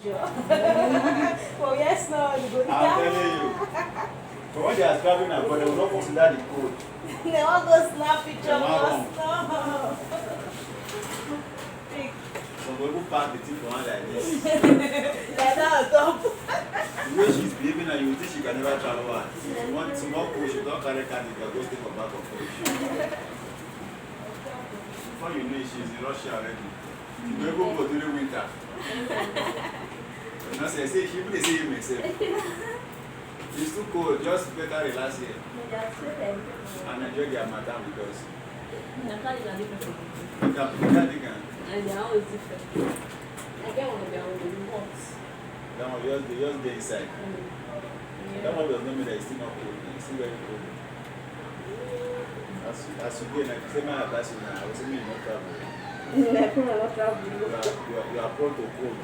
picture. Oh yes, no, you go. I'm telling you. But when they are traveling abroad, they will not consider the code. They want go snap picture They want first. No. Some people pack the thing for one like this. Like that on top. The way she's behaving and you think she can never travel out. You want small push, you don't carry card, you can go take her back of push. Before you know it, she's in Russia already. You will go during winter. You know, say, she will say him myself. It's too cold, just better relax here. And enjoy their madam because I can't even different from you can. and they're always different. I get one of their own remotes. That one just stay inside. That one does not mean that it's still not cold. It's still very cold. As you go, like say my advice now, I was saying you not travel. I not travel. You are prone to cold.